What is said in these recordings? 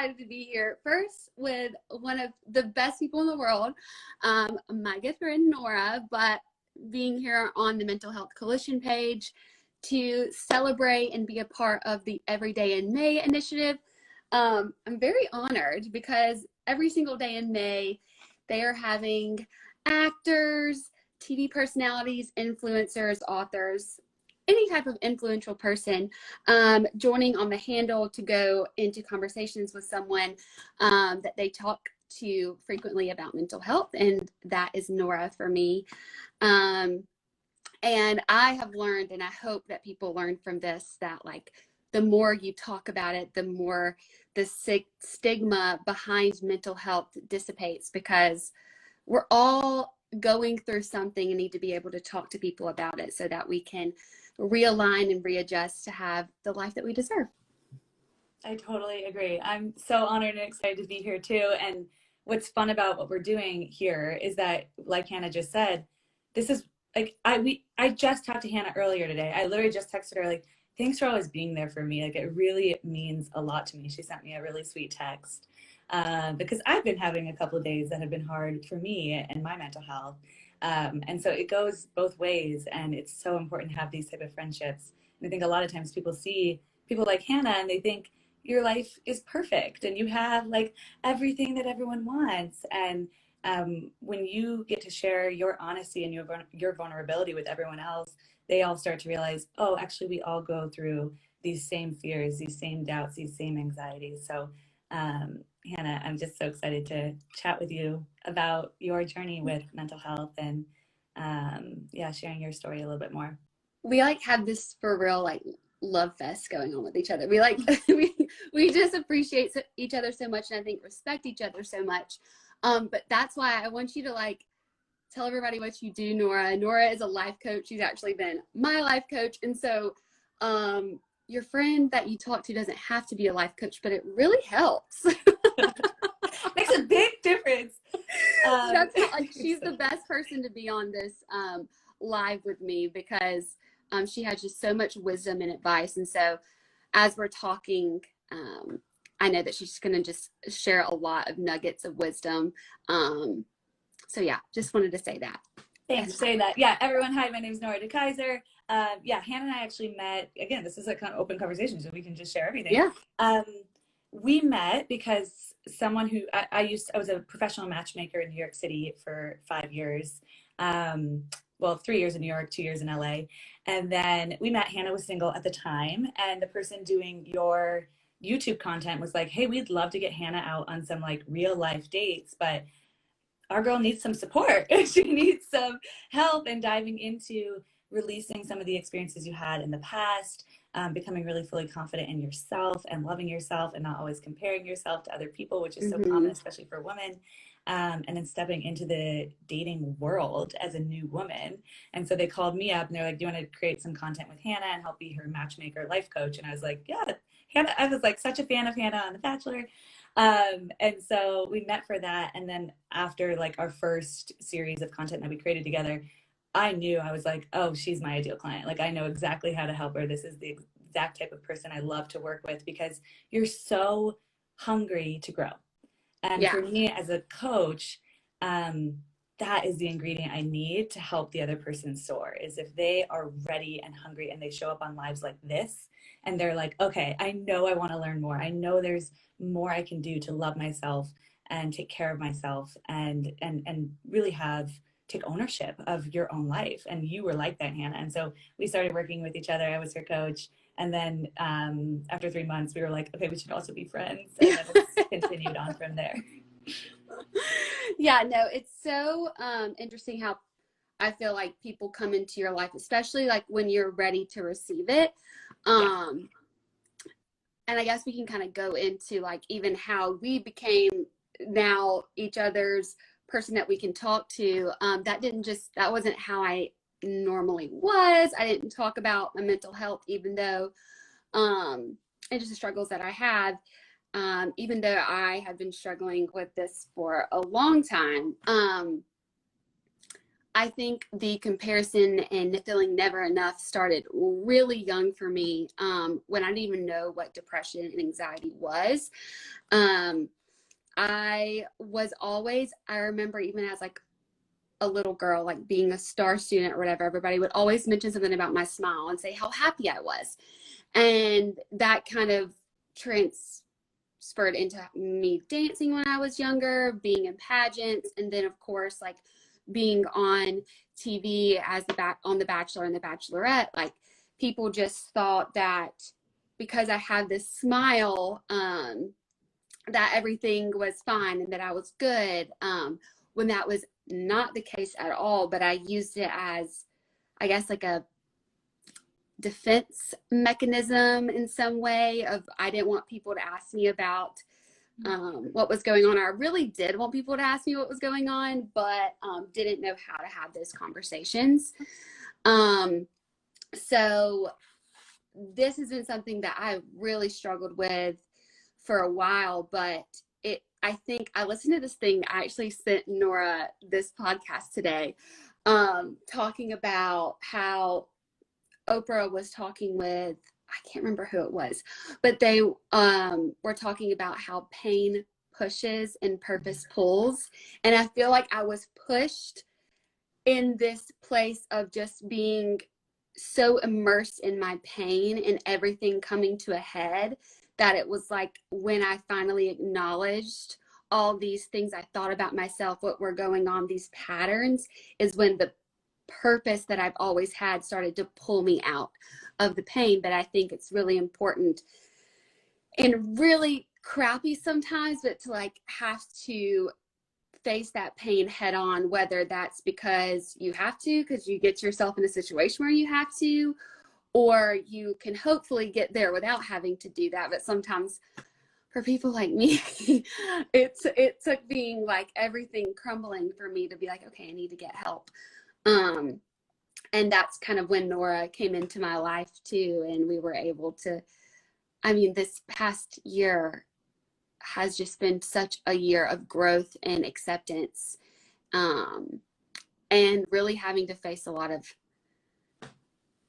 excited to be here. First, with one of the best people in the world, my good friend Nora, but being here on the Mental Health Coalition page to celebrate and be a part of the Every Day in May initiative. I'm very honored because every single day in May, they are having actors, TV personalities, influencers, authors, any type of influential person joining on the handle to go into conversations with someone that they talk to frequently about mental health. And that is Nora for me. And I have learned, and I hope that people learn from this, that like the more you talk about it, the more the stigma behind mental health dissipates, because we're all going through something and need to be able to talk to people about it so that we can realign and readjust to have the life that we deserve. I totally agree. I'm so honored and excited to be here too. And what's fun about what we're doing here is that, like Hannah just said, this is like, I just talked to Hannah earlier today. I literally just texted her like, thanks for always being there for me. Like, it really means a lot to me. She sent me a really sweet text because I've been having a couple of days that have been hard for me and my mental health. And so it goes both ways, and it's so important to have these type of friendships. And I think a lot of times people see people like Hannah and they think your life is perfect and you have like everything that everyone wants. And when you get to share your honesty and your vulnerability with everyone else, they all start to realize, oh, actually, we all go through these same fears, these same doubts, these same anxieties. So, Hannah, I'm just so excited to chat with you about your journey with mental health and, sharing your story a little bit more. We like have this for real, like love fest going on with each other. We like, we just appreciate each other so much, and I think respect each other so much. But that's why I want you to like tell everybody what you do, Nora. Nora is a life coach. She's actually been my life coach. And so your friend that you talk to doesn't have to be a life coach, but it really helps. Makes a big difference. That's how, like, she's the best person to be on this live with me, because she has just so much wisdom and advice. And so as we're talking, I know that she's going to just share a lot of nuggets of wisdom. So yeah, just wanted to say that. Thanks for saying that. Yeah, everyone, hi, my name is Nora DeKeyser. Hannah and I actually met, again, this is a kind of open conversation, so we can just share everything. Yeah. We met because someone who, I was a professional matchmaker in New York City for 5 years. 3 years in New York, 2 years in LA. And then we met. Hannah was single at the time, and the person doing your YouTube content was like, hey, we'd love to get Hannah out on some like real life dates, but our girl needs some support. She needs some help in diving into releasing some of the experiences you had in the past, becoming really fully confident in yourself and loving yourself and not always comparing yourself to other people, which is so common, especially for women. And then stepping into the dating world as a new woman. And so they called me up and they're like, do you want to create some content with Hannah and help be her matchmaker, life coach? And I was like, yeah, Hannah. I was like such a fan of Hannah on The Bachelor. And so we met for that. And then after like our first series of content that we created together, I knew, I was like, oh, she's my ideal client. Like, I know exactly how to help her. This is the exact type of person I love to work with, because you're so hungry to grow. And for me as a coach, that is the ingredient I need to help the other person soar, is if they are ready and hungry and they show up on lives like this and they're like, okay, I know I want to learn more. I know there's more I can do to love myself and take care of myself and really take ownership of your own life. And you were like that, Hannah. And so we started working with each other. I was her coach. And then after 3 months, we were like, okay, we should also be friends. And then it's continued on from there. Yeah, no, it's so interesting how I feel like people come into your life, especially like when you're ready to receive it. And I guess we can kind of go into like even how we became now each other's person that we can talk to. That wasn't how I normally was. I didn't talk about my mental health, even though and just the struggles that I had, even though I had been struggling with this for a long time. I think the comparison and feeling never enough started really young for me, when I didn't even know what depression and anxiety was. I was always, I remember even as like a little girl, like being a star student or whatever, everybody would always mention something about my smile and say how happy I was. And that kind of transferred into me dancing when I was younger, being in pageants, and then of course, like being on TV as on The Bachelor and The Bachelorette. Like people just thought that because I had this smile, that everything was fine and that I was good, when that was not the case at all. But I used it as, I guess, like a defense mechanism in some way of, I didn't want people to ask me about what was going on. I really did want people to ask me what was going on, but didn't know how to have those conversations. So this has been something that I really struggled with for a while, but I think I listened to this thing. I actually sent Nora this podcast today, talking about how Oprah was talking with, I can't remember who it was, but they were talking about how pain pushes and purpose pulls. And I feel like I was pushed in this place of just being so immersed in my pain and everything coming to a head, that it was like when I finally acknowledged all these things I thought about myself, what were going on, these patterns, is when the purpose that I've always had started to pull me out of the pain. But I think it's really important and really crappy sometimes, but to like have to face that pain head on, whether that's because you have to, because you get yourself in a situation where you have to, or you can hopefully get there without having to do that. But sometimes for people like me, it took being like everything crumbling for me to be like, okay, I need to get help. And that's kind of when Nora came into my life too. And we were able to, I mean, this past year has just been such a year of growth and acceptance, and really having to face a lot of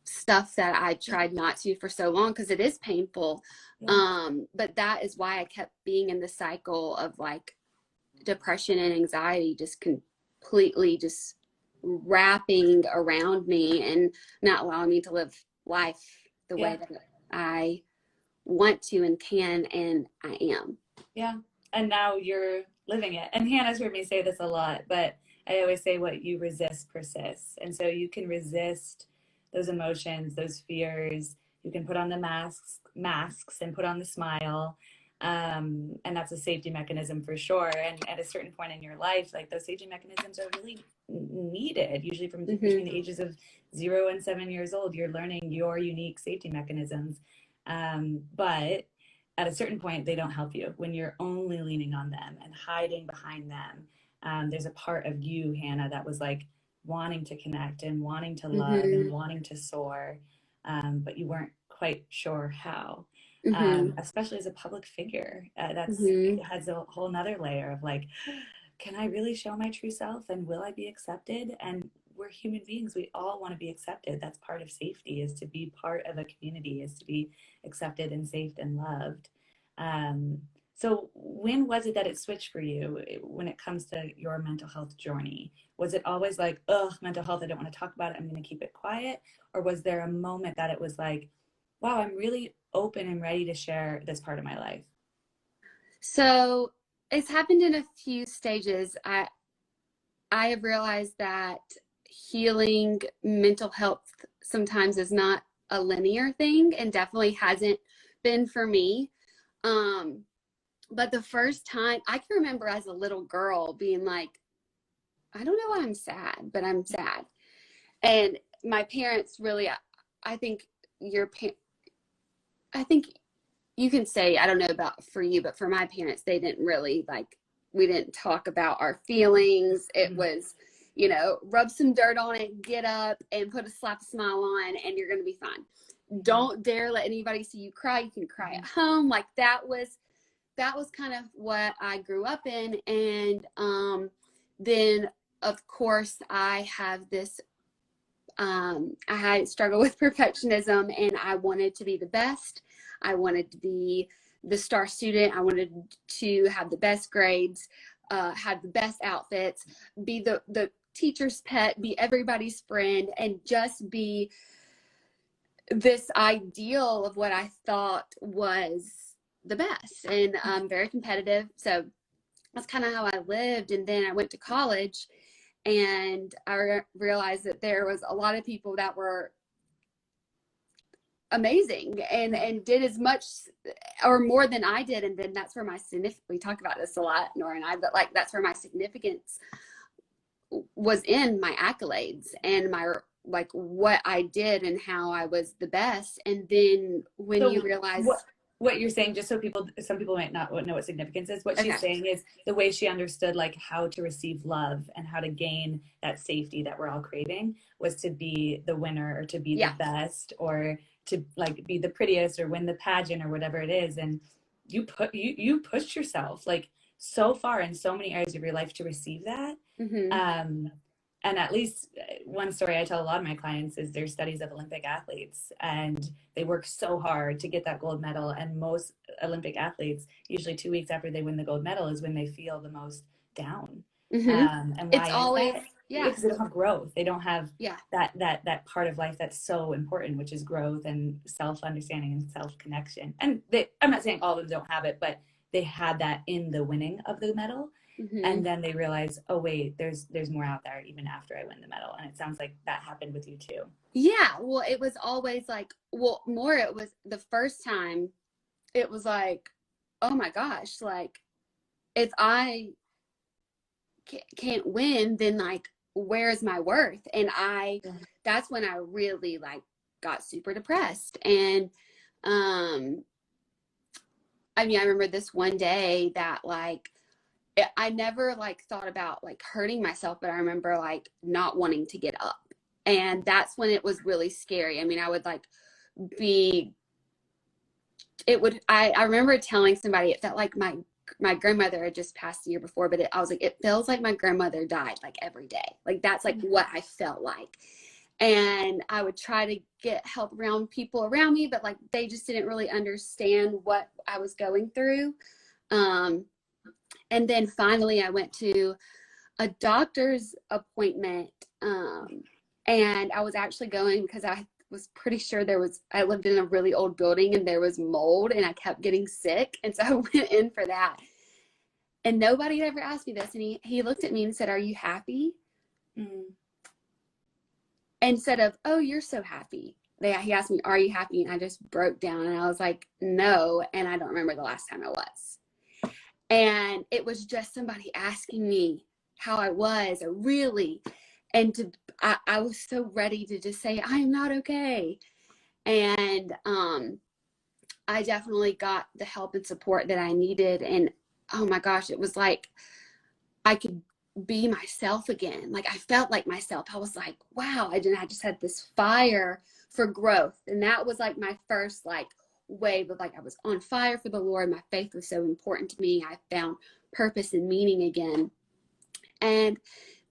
stuff that I tried not to for so long, because it is painful. Yeah. But that is why I kept being in the cycle of like depression and anxiety, just completely just wrapping around me and not allowing me to live life the way that I want to and can, and I am. Yeah. And now you're living it. And Hannah's heard me say this a lot, but I always say what you resist persists. And so you can resist those emotions, those fears. You can put on the masks and put on the smile. And that's a safety mechanism for sure. And at a certain point in your life, like those safety mechanisms are really needed. Usually from between the ages of 0 and 7 years old, you're learning your unique safety mechanisms. But at a certain point, they don't help you when you're only leaning on them and hiding behind them. There's a part of you, Hannah, that was like wanting to connect and wanting to love and wanting to soar, but you weren't quite sure how. Especially as a public figure, it has a whole nother layer of like, can I really show my true self, and will I be accepted? And we're human beings. We all want to be accepted. That's part of safety, is to be part of a community, is to be accepted and safe and loved. So when was it that it switched for you when it comes to your mental health journey? Was it always like, oh, mental health, I don't want to talk about it, I'm going to keep it quiet? Or was there a moment that it was like, wow, I'm really open and ready to share this part of my life? So it's happened in a few stages. I have realized that healing mental health sometimes is not a linear thing, and definitely hasn't been for me. But the first time, I can remember as a little girl being like, I don't know why I'm sad, but I'm sad. And my parents really, I think I think you can say, I don't know about for you, but for my parents, they didn't really like, we didn't talk about our feelings. It was, you know, rub some dirt on it, get up and put a smile on, and you're going to be fine. Don't dare let anybody see you cry. You can cry at home. Like that was kind of what I grew up in. And then of course, I have this, I had struggled with perfectionism, and I wanted to be the best. I wanted to be the star student. I wanted to have the best grades, have the best outfits, be the teacher's pet, be everybody's friend, and just be this ideal of what I thought was the best. And very competitive. So that's kind of how I lived. And then I went to college, and I realized that there was a lot of people that were amazing and did as much or more than I did. And then that's where my significance, we talk about this a lot, Nora and I, but like that's where my significance was in my accolades and my, like what I did and how I was the best. And then when So you realize what you're saying, just so some people might not know what significance is, what she's saying is the way she understood like how to receive love and how to gain that safety that we're all craving was to be the winner, or to be the best, or to like be the prettiest, or win the pageant, or whatever it is. And you pushed yourself like so far in so many areas of your life to receive that. And at least one story I tell a lot of my clients is there's studies of Olympic athletes, and they work so hard to get that gold medal. And most Olympic athletes, usually 2 weeks after they win the gold medal, is when they feel the most down. And why it's is always, that? Because they don't have growth. They don't have yeah, that part of life that's so important, which is growth and self-understanding and self-connection. And I'm not saying all of them don't have it, but they had that in the winning of the medal. And then they realize, oh wait, there's more out there even after I win the medal. And it sounds like that happened with you too. Yeah, well, it was always like, well, more, it was the first time, it was like, oh my gosh, like if I can't win, then like where's my worth? And that's when I really like got super depressed. And I mean, I remember this one day that like I never like thought about like hurting myself, but I remember like not wanting to get up. And that's when it was really scary. I mean, I would like I remember telling somebody, it felt like my grandmother had just passed the year before, but I was like, it feels like my grandmother died like every day. Like that's like what I felt like. And I would try to get help around people around me, but like they just didn't really understand what I was going through. And then finally I went to a doctor's appointment. And I was actually going because I was pretty sure I lived in a really old building and there was mold and I kept getting sick. And so I went in for that. And nobody had ever asked me this. And he looked at me and said, "Are you happy?" Instead of, "Oh, you're so happy." He asked me, "Are you happy?" And I just broke down and I was like, "No." And I don't remember the last time I was. And it was just somebody asking me how I was, or really. And I was so ready to just say, "I'm not okay." And I definitely got the help and support that I needed. And oh my gosh, it was like I could be myself again. Like I felt like myself. I was like, wow, I just had this fire for growth. And that was like my first like wave of like I was on fire for the Lord. My faith was so important to me. I found purpose and meaning again. And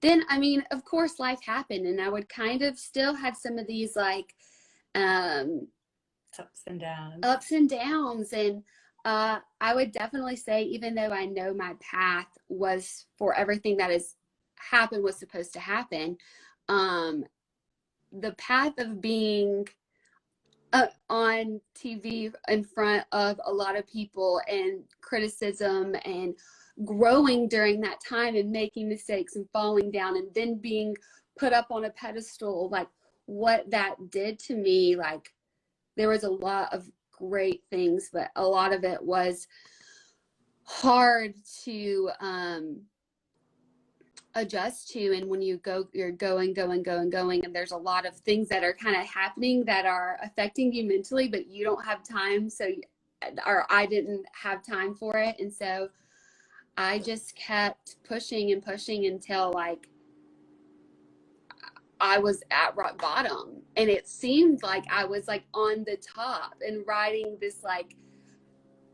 then, I mean, of course, life happened, and I would kind of still have some of these like ups and downs. And I would definitely say, even though I know my path was for everything that has happened was supposed to happen, the path of being on TV in front of a lot of people and criticism and growing during that time and making mistakes and falling down and then being put up on a pedestal, like what that did to me, like there was a lot of great things, but a lot of it was hard to adjust to. And when you're going, and there's a lot of things that are kind of happening that are affecting you mentally, but you don't have time. Or I didn't have time for it. And so I just kept pushing and pushing until like I was at rock bottom, and it seemed like I was like on the top and riding this, like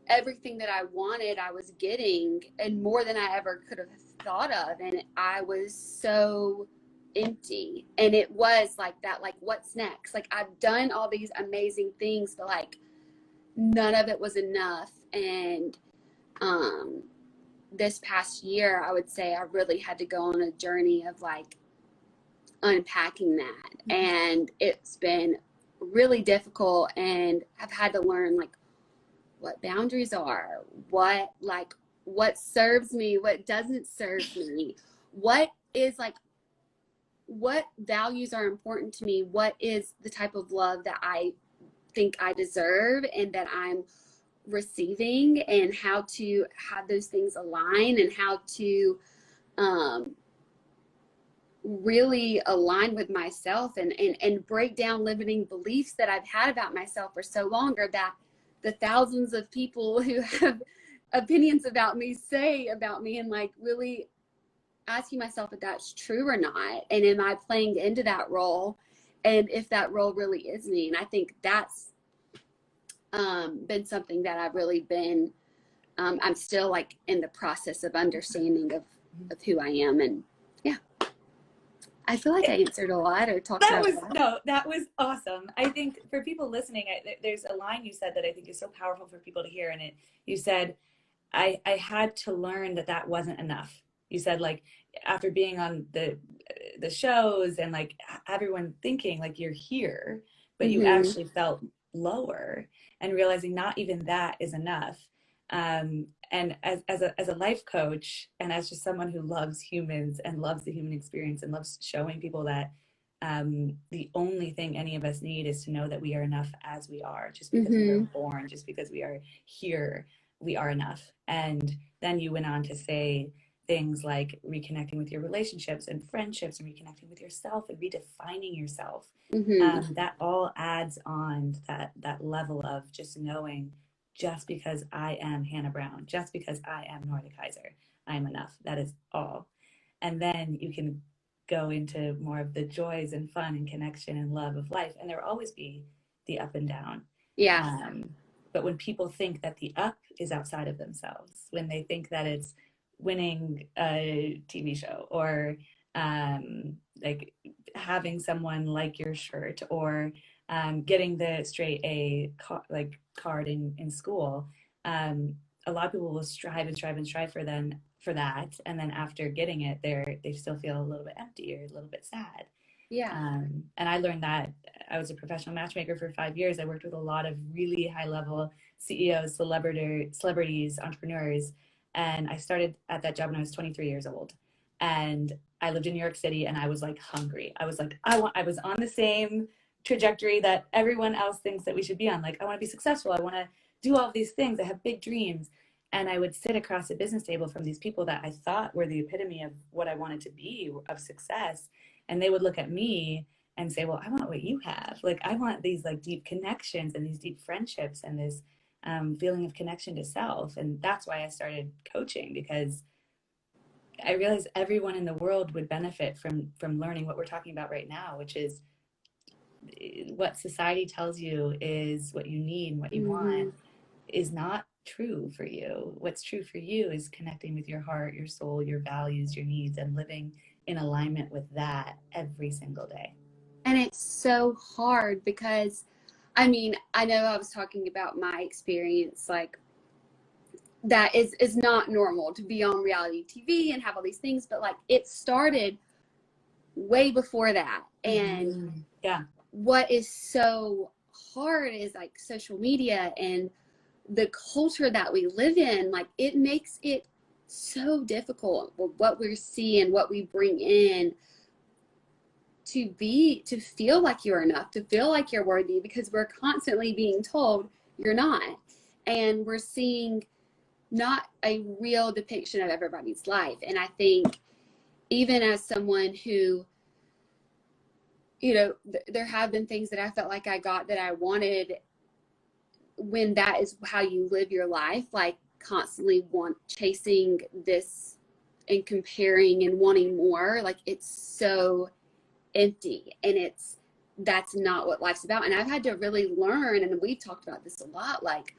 everything that I wanted, I was getting, and more than I ever could have thought of, and I was so empty. And it was like that, like, what's next? Like, I've done all these amazing things, but like none of it was enough. And this past year, I would say I really had to go on a journey of like unpacking that. And it's been really difficult, and I've had to learn like what boundaries are, what serves me, what doesn't serve me, what is like, what values are important to me, what is the type of love that I think I deserve and that I'm receiving, and how to have those things align, and how to really align with myself, and break down limiting beliefs that I've had about myself for so long, or that the thousands of people who have opinions about me say about me, and like really asking myself if that's true or not, and am I playing into that role, and if that role really is me. And I think that's been something that I've really been I'm still like in the process of understanding of who I am. And yeah, I feel like I answered a lot or talked about a lot. No, that was awesome. I think for people listening, there's a line you said that I think is so powerful for people to hear. And you said, I had to learn that wasn't enough. You said, like, after being on the shows and like everyone thinking like you're here, but you actually felt lower, and realizing not even that is enough. And as a life coach, and as just someone who loves humans and loves the human experience and loves showing people that the only thing any of us need is to know that we are enough as we are, just because we were born, just because we are here, we are enough. And then you went on to say things like reconnecting with your relationships and friendships, and reconnecting with yourself and redefining yourself. That all adds on that level of just knowing, just because I am Hannah Brown, just because I am Nora DeKeyser, I'm enough. That is all. And then you can go into more of the joys and fun and connection and love of life. And there will always be the up and down. Yeah. But when people think that the up is outside of themselves, when they think that it's winning a TV show, or like having someone like your shirt, or getting the straight A card in school, a lot of people will strive for that, and then after getting it, they still feel a little bit empty or a little bit sad. Yeah. And I learned that. I was a professional matchmaker for 5 years. I worked with a lot of really high level CEOs, celebrities, entrepreneurs. And I started at that job when I was 23 years old. And I lived in New York City, and I was like hungry. I was like, I was on the same trajectory that everyone else thinks that we should be on. Like, I want to be successful. I want to do all of these things. I have big dreams. And I would sit across a business table from these people that I thought were the epitome of what I wanted to be, of success. And they would look at me and say, well, I want what you have. Like, I want these like deep connections and these deep friendships and this feeling of connection to self. And that's why I started coaching, because I realized everyone in the world would benefit from learning what we're talking about right now, which is what society tells you is what you need and what you want is not true for you. What's true for you is connecting with your heart, your soul, your values, your needs, and living in alignment with that every single day. And it's so hard because, I mean, I know I was talking about my experience, like, that is not normal to be on reality TV and have all these things, but like it started way before that. And what is so hard is like social media and the culture that we live in. Like, it makes it so difficult with what we're seeing, what we bring in, to feel like you're enough, to feel like you're worthy, because we're constantly being told you're not. And we're seeing not a real depiction of everybody's life. And I think, even as someone who, you know, there have been things that I felt like I got that I wanted, when that is how you live your life, like constantly chasing this and comparing and wanting more, like it's so empty, and that's not what life's about. And I've had to really learn, and we've talked about this a lot, like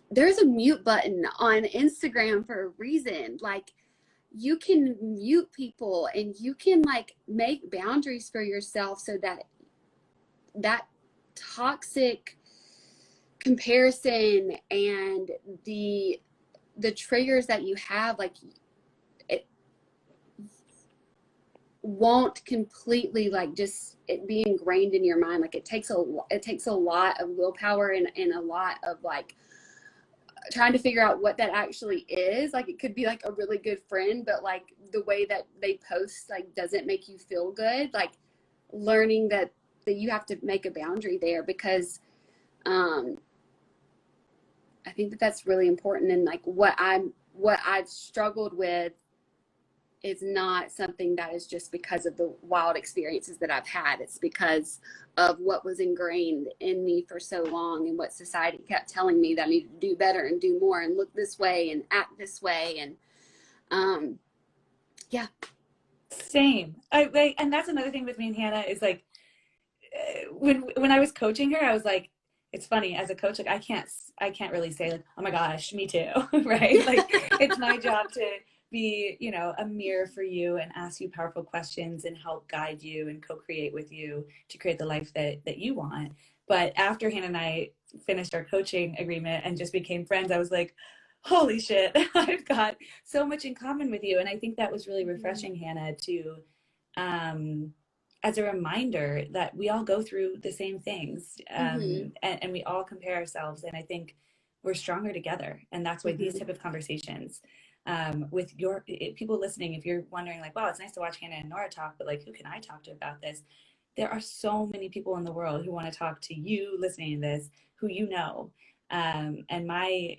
there's a mute button on Instagram for a reason. Like, you can mute people and you can like make boundaries for yourself so that that toxic comparison and the triggers that you have, like it won't completely like just it be ingrained in your mind. Like it takes a lot of willpower and a lot of like trying to figure out what that actually is. Like it could be like a really good friend, but like the way that they post like doesn't make you feel good. Like learning that you have to make a boundary there, because I think that that's really important. And like what I've struggled with is not something that is just because of the wild experiences that I've had. It's because of what was ingrained in me for so long, and what society kept telling me that I needed to do better and do more and look this way and act this way. And yeah. Same. And that's another thing with me and Hannah is like, when I was coaching her, I was like, it's funny as a coach, like I can't really say like, oh my gosh, me too, right? Like it's my job to be, you know, a mirror for you and ask you powerful questions and help guide you and co-create with you to create the life that you want. But after Hannah and I finished our coaching agreement and just became friends, I was like, holy shit, I've got so much in common with you. And I think that was really refreshing, Hannah, to as a reminder that we all go through the same things, and we all compare ourselves. And I think we're stronger together. And that's why these type of conversations with your people listening, if you're wondering like, wow, it's nice to watch Hannah and Nora talk, but like, who can I talk to about this? There are so many people in the world who want to talk to you listening to this, who you know. And my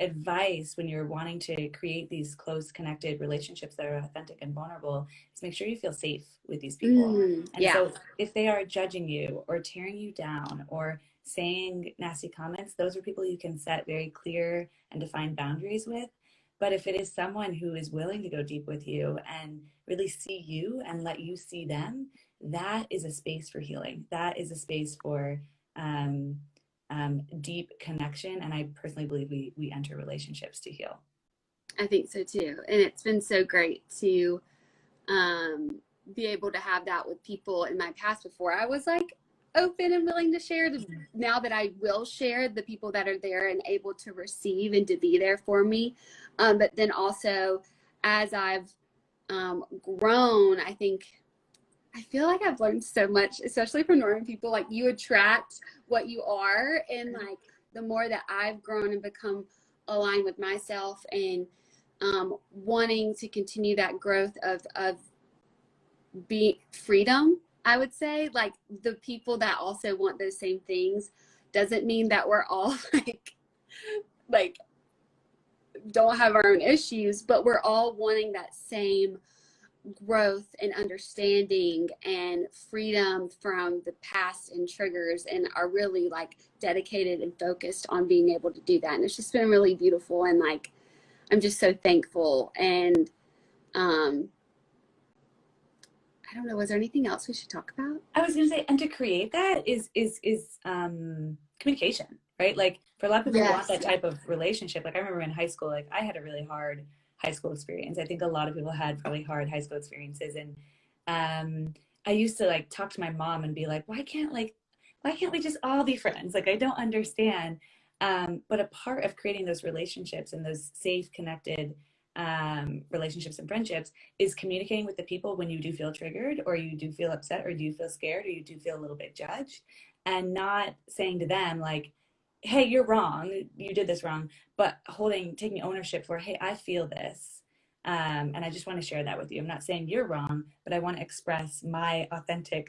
advice when you're wanting to create these close connected relationships that are authentic and vulnerable is make sure you feel safe with these people. And so if they are judging you or tearing you down or saying nasty comments, those are people you can set very clear and defined boundaries with. But if it is someone who is willing to go deep with you and really see you and let you see them, that is a space for healing. That is a space for deep connection. And I personally believe we enter relationships to heal. I think so too. And it's been so great to be able to have that with people in my past. Before I was like open and willing to share, now that I will share, the people that are there and able to receive and to be there for me. But then also as I've grown, I feel like I've learned so much, especially from Northern people. Like you attract what you are, and like the more that I've grown and become aligned with myself and wanting to continue that growth of being freedom, I would say, like the people that also want those same things doesn't mean that we're all like don't have our own issues, but we're all wanting that same growth and understanding and freedom from the past and triggers, and are really like dedicated and focused on being able to do that. And it's just been really beautiful, and like I'm just so thankful. And I don't know, was there anything else we should talk about? I was gonna say, and to create that is communication, right? Like for a lot of people who want that type of relationship. Like I remember in high school, like I had a really hard high school experience. I think a lot of people had probably hard high school experiences. And I used to like talk to my mom and be like, why can't we just all be friends? Like, I don't understand. But a part of creating those relationships and those safe, connected relationships and friendships is communicating with the people when you do feel triggered, or you do feel upset, or do you feel scared, or you do feel a little bit judged, and not saying to them like, hey, you're wrong, you did this wrong, but taking ownership for, hey, I feel this, and I just want to share that with you. I'm not saying you're wrong, but I want to express my authentic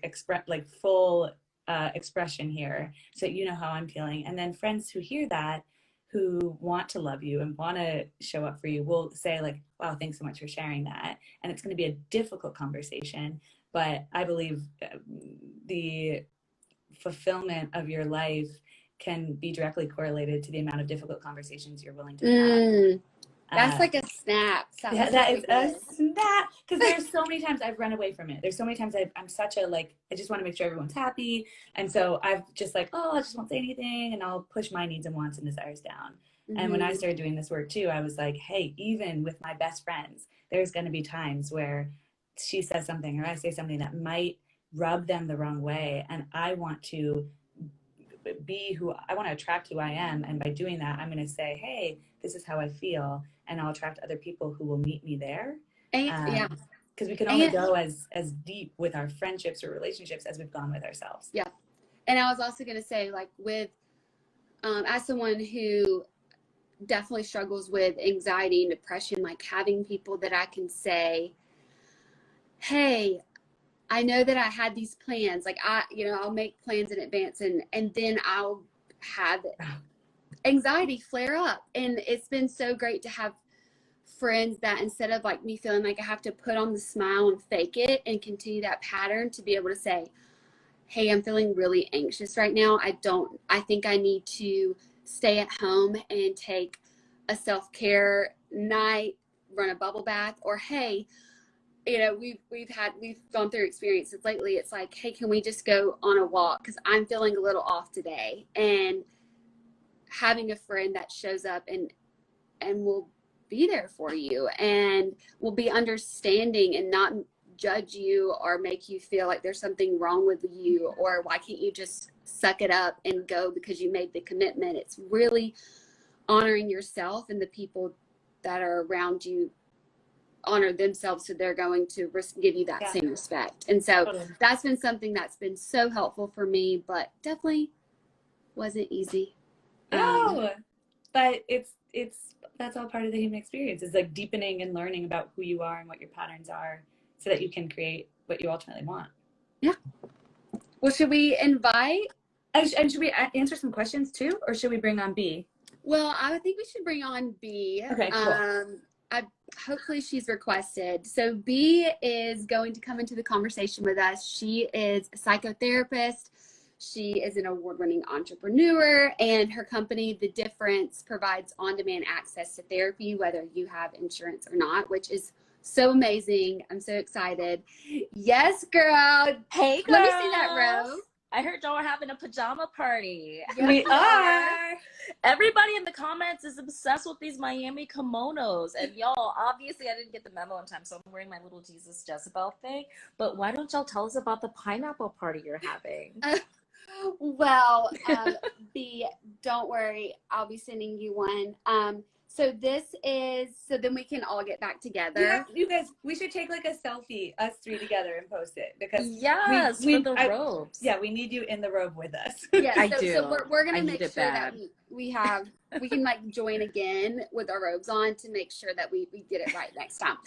full expression here, so that you know how I'm feeling. And then friends who hear that, who want to love you and want to show up for you, will say like, wow, thanks so much for sharing that. And it's going to be a difficult conversation, but I believe the fulfillment of your life can be directly correlated to the amount of difficult conversations you're willing to have. That's like a snap. That is a snap, because there's so many times I've run away from it. There's so many times I'm such a like, I just want to make sure everyone's happy, and so I've just like, oh, I just won't say anything, and I'll push my needs and wants and desires down. And when I started doing this work too, I was like, hey, even with my best friends, there's going to be times where she says something or I say something that might rub them the wrong way. And I want to attract who I am. And by doing that, I'm going to say, hey, this is how I feel. And I'll attract other people who will meet me there. And, because we can only go as deep with our friendships or relationships as we've gone with ourselves. Yeah. And I was also going to say, like, with, as someone who definitely struggles with anxiety and depression, like having people that I can say, hey, I know that I had these plans, like I'll make plans in advance and then I'll have anxiety flare up. And it's been so great to have friends that instead of like me feeling like I have to put on the smile and fake it and continue that pattern, to be able to say, hey, I'm feeling really anxious right now. I think I need to stay at home and take a self-care night, run a bubble bath, or hey, we've gone through experiences lately. It's like, hey, can we just go on a walk? Because I'm feeling a little off today. And having a friend that shows up and will be there for you and will be understanding and not judge you or make you feel like there's something wrong with you, or why can't you just suck it up and go because you made the commitment. It's really honoring yourself, and the people that are around you honor themselves, so they're going to give you that same respect. And so that's been something that's been so helpful for me, but definitely wasn't easy. No, but that's all part of the human experience. It's like deepening and learning about who you are and what your patterns are, so that you can create what you ultimately want. Yeah. Well, should we invite? And should we answer some questions too, or should we bring on B? Well, I would think we should bring on B. Okay, cool. Hopefully she's requested. So B is going to come into the conversation with us. She is a psychotherapist. She is an award-winning entrepreneur, and her company, The Difference, provides on-demand access to therapy, whether you have insurance or not, which is so amazing. I'm so excited. Yes, girl. Hey, girls. Let me see that robe. I heard y'all are having a pajama party. Yep, we are. Everybody in the comments is obsessed with these Miami kimonos. And y'all, obviously I didn't get the memo in time, so I'm wearing my little Jesus Jezebel thing. But why don't y'all tell us about the pineapple party you're having? Well, B, don't worry. I'll be sending you one. So then we can all get back together. You guys, we should take like a selfie, us three together, and post it, because for the robes. Yeah, we need you in the robe with us. Yeah, I do. So we're gonna make sure that we can like join again with our robes on to make sure that we get it right next time.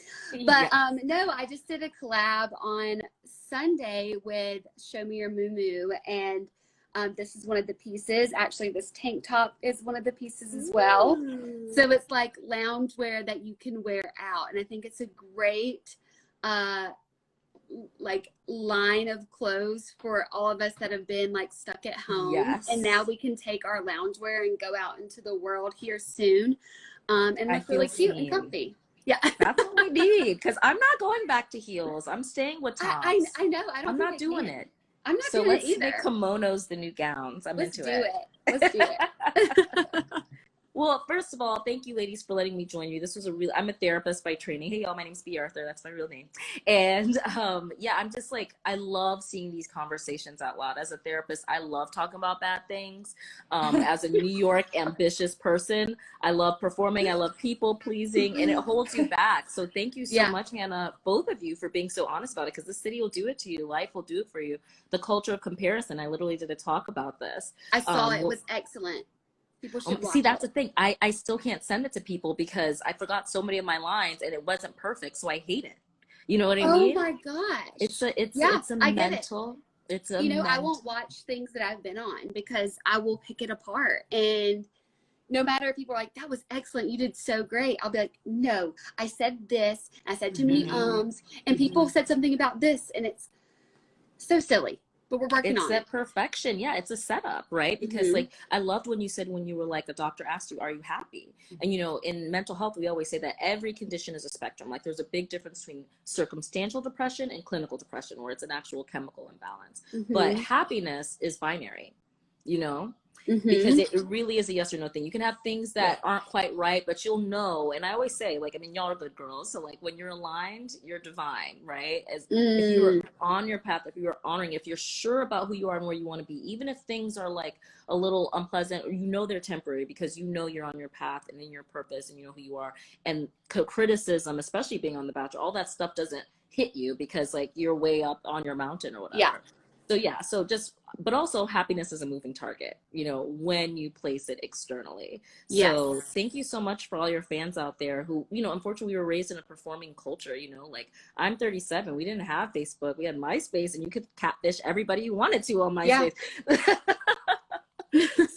But no, I just did a collab on Sunday with Show Me Your Moo, and this is one of the pieces. Actually, this tank top is one of the pieces as well. So it's like loungewear that you can wear out. And I think it's a great like line of clothes for all of us that have been like stuck at home. Yes. And now we can take our loungewear and go out into the world here soon and look really cute and comfy. Yeah. That's what we need, because I'm not going back to heels. I'm staying with tops. I know. I'm not doing it. I'm not so doing it let's either. make kimonos the new gowns. Let's do it. Let's do it. Well, first of all, thank you, ladies, for letting me join you. This was I'm a therapist by training. Hey, y'all, my name's B. Arthur. That's my real name. And I'm just like, I love seeing these conversations out loud. As a therapist, I love talking about bad things. As a New York ambitious person, I love performing. I love people pleasing, and it holds you back. So thank you so much, Hannah, both of you, for being so honest about it, because the city will do it to you. Life will do it for you. The culture of comparison. I literally did a talk about this. I saw it. It was excellent. People should see, that's the thing. I still can't send it to people because I forgot so many of my lines and it wasn't perfect, so I hate it. You know what I mean? Oh my gosh. It's a mental. It's a I won't watch things that I've been on because I will pick it apart. And no matter if people are like, that was excellent, you did so great, I'll be like, no, I said this, I said too many and people said something about this, and it's so silly. But we're working on it. It's that perfection. Yeah, it's a setup, right? Because like, I loved when you said, when you were like, the doctor asked you, are you happy? And in mental health, we always say that every condition is a spectrum. Like, there's a big difference between circumstantial depression and clinical depression, where it's an actual chemical imbalance. But happiness is binary, because it really is a yes or no thing. You can have things that aren't quite right, but you'll know. And I always say, like, I mean, y'all are good girls. So like when you're aligned, you're divine, right? As if you were on your path, if you are honoring, if you're sure about who you are and where you want to be, even if things are like a little unpleasant, or you know they're temporary because you know you're on your path and in your purpose and you know who you are. And criticism, especially being on The Bachelor, all that stuff doesn't hit you because like you're way up on your mountain or whatever. Yeah. So yeah, so just, but also happiness is a moving target, you know, when you place it externally. Yes. So thank you so much for all your fans out there who, you know, unfortunately we were raised in a performing culture, you know, like I'm 37, we didn't have Facebook, we had MySpace, and you could catfish everybody you wanted to on MySpace. Yeah.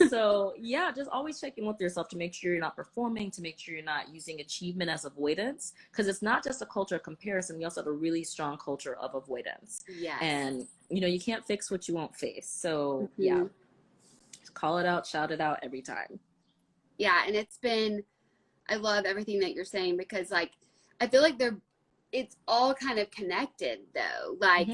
So yeah, just always check in with yourself to make sure you're not performing, to make sure you're not using achievement as avoidance, because it's not just a culture of comparison. We also have a really strong culture of avoidance. Yes. And you know, you can't fix what you won't face. So yeah, call it out, shout it out every time. Yeah. And it's been, I love everything that you're saying, because like, I feel like it's all kind of connected though. Like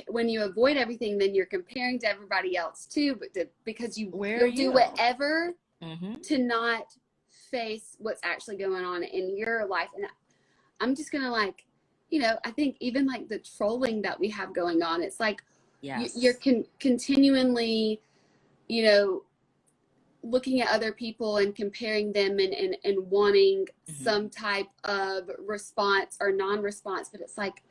when you avoid everything, then you're comparing to everybody else too, but because you'll do whatever to not face what's actually going on in your life. And I'm just gonna like, you know, I think even like the trolling that we have going on, it's like you're continually, you know, looking at other people and comparing them and wanting some type of response or non-response, but it's like,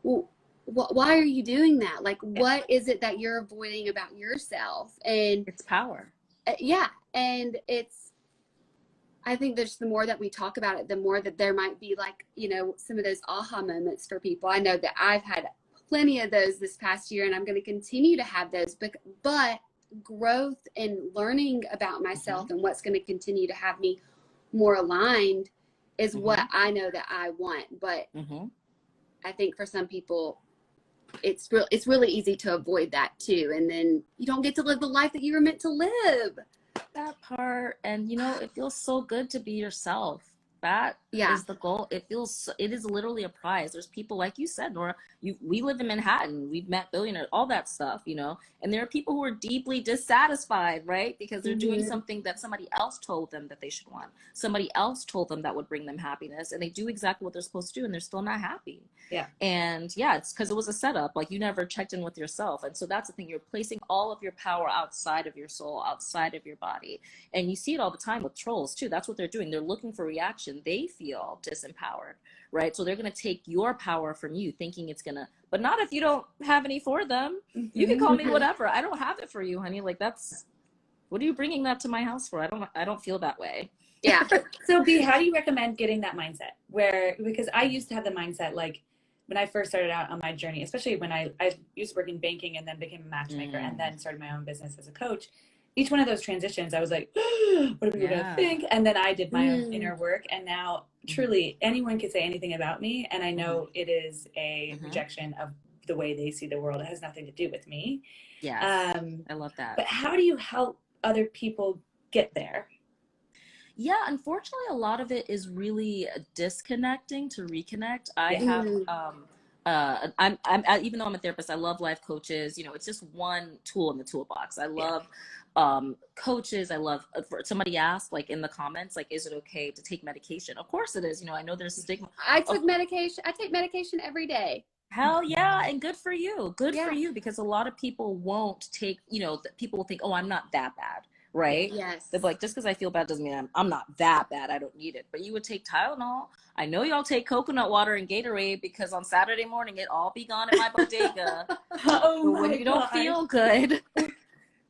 well, why are you doing that? Like, what is it that you're avoiding about yourself? And it's power. Yeah. And I think there's the more that we talk about it, the more that there might be like, you know, some of those aha moments for people. I know that I've had plenty of those this past year, and I'm going to continue to have those, but growth and learning about myself and what's going to continue to have me more aligned is what I know that I want. But I think for some people, it's really easy to avoid that too, and then you don't get to live the life that you were meant to live. That part. And you know, it feels so good to be yourself. That is the goal. It is literally a prize. There's people, like you said, Nora, we live in Manhattan, we've met billionaires, all that stuff, you know, and there are people who are deeply dissatisfied, right? Because they're doing something that somebody else told them that they should want. Somebody else told them that would bring them happiness, and they do exactly what they're supposed to do, and they're still not happy. Yeah. And yeah, it's because it was a setup. Like, you never checked in with yourself. And so that's the thing. You're placing all of your power outside of your soul, outside of your body. And you see it all the time with trolls too. That's what they're doing. They're looking for reaction. They feel disempowered, right? So they're going to take your power from you, thinking it's going to, but not if you don't have any for them. You can call me whatever. I don't have it for you, honey. Like, what are you bringing that to my house for? I don't feel that way. Yeah. So B, how do you recommend getting that mindset because I used to have the mindset, like, when I first started out on my journey, especially when I used to work in banking and then became a matchmaker and then started my own business as a coach, each one of those transitions, I was like, what are people going to think? And then I did my own inner work. And now truly anyone can say anything about me. And I know it is a rejection of the way they see the world. It has nothing to do with me. Yeah. I love that. But how do you help other people get there? Yeah, unfortunately, a lot of it is really disconnecting to reconnect. I have, even though I'm a therapist, I love life coaches. You know, it's just one tool in the toolbox. I love coaches. I love, somebody asked, like, in the comments, like, is it okay to take medication? Of course it is. You know, I know there's stigma. I take medication every day. Hell yeah. And good for you. Good for you, because a lot of people won't take, you know, people will think, oh, I'm not that bad. Right? Yes. They're like, just because I feel bad doesn't mean I'm not that bad. I don't need it. But you would take Tylenol. I know y'all take coconut water and Gatorade, because on Saturday morning it all be gone at my bodega. When you don't feel good, take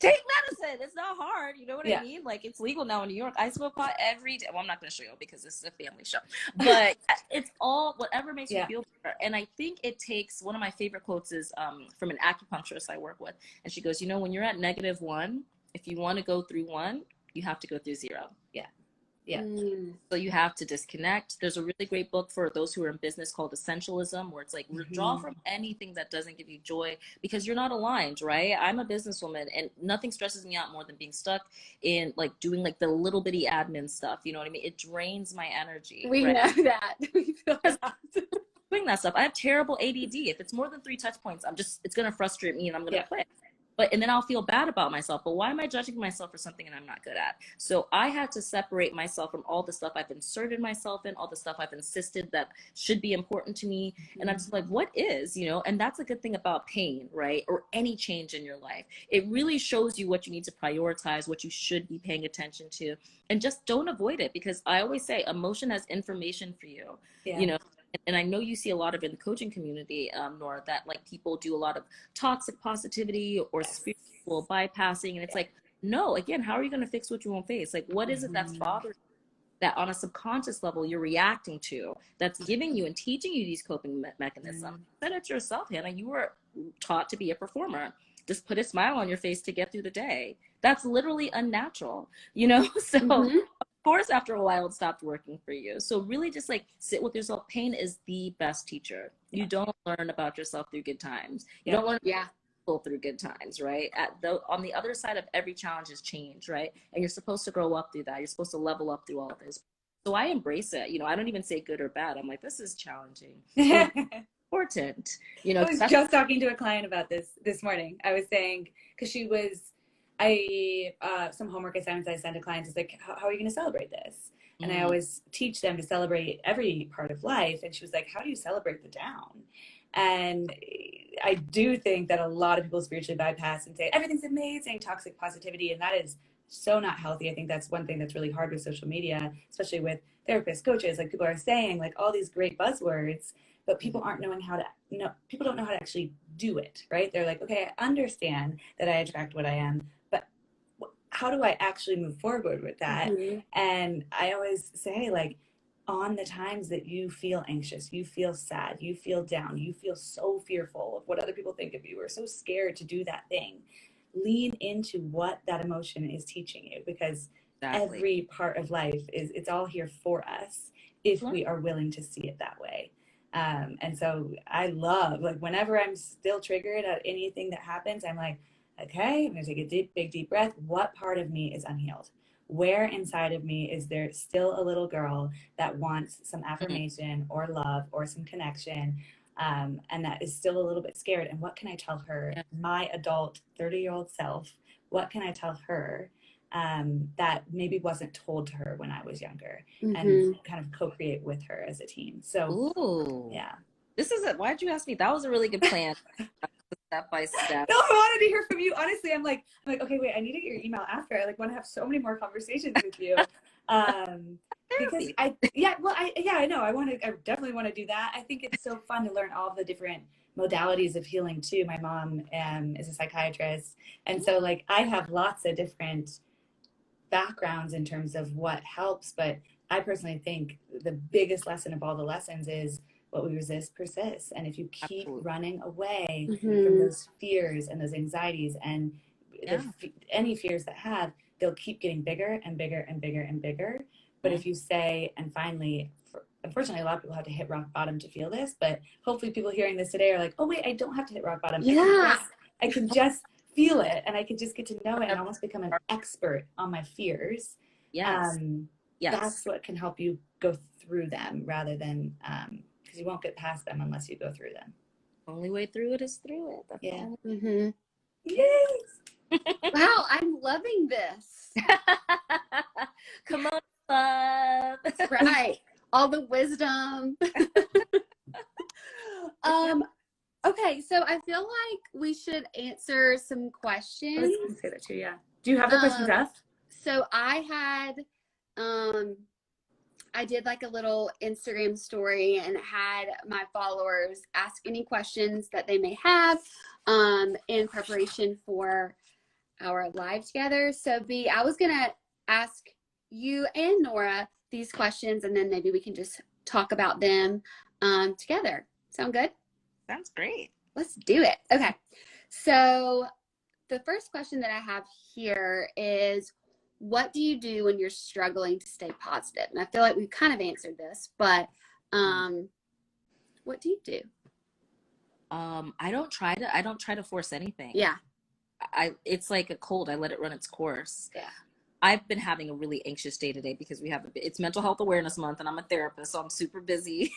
medicine. It's not hard. You know what I mean? Like, it's legal now in New York. I smoke pot every day. Well, I'm not going to show you because this is a family show. But it's all whatever makes you feel better. And I think it takes, one of my favorite quotes is from an acupuncturist I work with. And she goes, you know, when you're at -1, if you want to go through 1, you have to go through 0. Yeah. So you have to disconnect. There's a really great book for those who are in business called Essentialism, where it's like, withdraw from anything that doesn't give you joy, because you're not aligned, right? I'm a businesswoman, and nothing stresses me out more than being stuck in, like, doing like the little bitty admin stuff. You know what I mean? It drains my energy. We know that. We feel doing that stuff. I have terrible ADD. If it's more than 3 touch points, it's going to frustrate me and I'm going to quit. and then I'll feel bad about myself. But why am I judging myself for something that I'm not good at? So I had to separate myself from all the stuff I've inserted myself in, all the stuff I've insisted that should be important to me. And I'm just like, what is, and that's a good thing about pain, right? Or any change in your life. It really shows you what you need to prioritize, what you should be paying attention to, and just don't avoid it. Because I always say emotion has information for you, and I know you see a lot of in the coaching community, Nora, that like people do a lot of toxic positivity or spiritual bypassing. And it's like, no, again, how are you going to fix what you won't face? Like, what is it that's bothering you that on a subconscious level you're reacting to, that's giving you and teaching you these coping mechanisms? Said it yourself, Hannah. You were taught to be a performer. Just put a smile on your face to get through the day. That's literally unnatural, So of course, after a while, it stopped working for you. So really just like sit with yourself. Pain is the best teacher. You don't learn about yourself through good times. You don't learn people through good times, right? On the other side of every challenge is change, right? And you're supposed to grow up through that. You're supposed to level up through all of this. So I embrace it. I don't even say good or bad. I'm like, this is challenging. Important. I was just talking to a client about this morning. I was saying, because some homework assignments I send to clients is like, how are you going to celebrate this? And I always teach them to celebrate every part of life. And she was like, how do you celebrate the down? And I do think that a lot of people spiritually bypass and say, everything's amazing, toxic positivity. And that is so not healthy. I think that's one thing that's really hard with social media, especially with therapists, coaches, like people are saying like all these great buzzwords, but people aren't knowing people don't know how to actually do it, right? They're like, okay, I understand that I attract what I am, but how do I actually move forward with that? And I always say, like, on the times that you feel anxious, you feel sad, you feel down, you feel so fearful of what other people think of you, or so scared to do that thing, lean into what that emotion is teaching you, because every part of life it's all here for us if we are willing to see it that way. And so I love, like, whenever I'm still triggered at anything that happens, I'm like, okay, I'm going to take a big, deep breath. What part of me is unhealed? Where inside of me is there still a little girl that wants some affirmation or love or some connection, and that is still a little bit scared? And what can I tell her, my adult 30-year-old self, what can I tell her that maybe wasn't told to her when I was younger, and kind of co-create with her as a team. So, this is it. Why'd you ask me? That was a really good plan. Step by step. No, I wanted to hear from you. Honestly, I'm like, okay, wait, I need to get your email after. I want to have so many more conversations with you. Because I know. I definitely want to do that. I think it's so fun to learn all the different modalities of healing too. My mom is a psychiatrist. And so like I have lots of different backgrounds in terms of what helps, but I personally think the biggest lesson of all the lessons is what we resist persists. And if you keep running away from those fears and those anxieties and any fears that they'll keep getting bigger and bigger and bigger and bigger. But if you say, and finally, unfortunately, a lot of people have to hit rock bottom to feel this, but hopefully people hearing this today are like, oh wait, I don't have to hit rock bottom. I can just feel it, and I can just get to know it and almost become an expert on my fears. That's what can help you go through them, rather than because you won't get past them unless you go through them. Only way through it is through it. That's Yes. Wow, I'm loving this. Come on, love. That's right. All the wisdom. Okay, so I feel like we should answer some questions. I was going to say that too, yeah. Do you have the questions asked? So I had, I did like a little Instagram story and had my followers ask any questions that they may have in preparation for our live together. So I was going to ask you and Nora these questions, and then maybe we can just talk about them together. Sound good? Sounds great. Let's do it. Okay. So the first question that I have here is, what do you do when you're struggling to stay positive? And I feel like we've kind of answered this, but what do you do? I don't try to force anything. Yeah. It's like a cold. I let it run its course. Yeah. I've been having a really anxious day today because it's Mental Health Awareness Month, and I'm a therapist, so I'm super busy.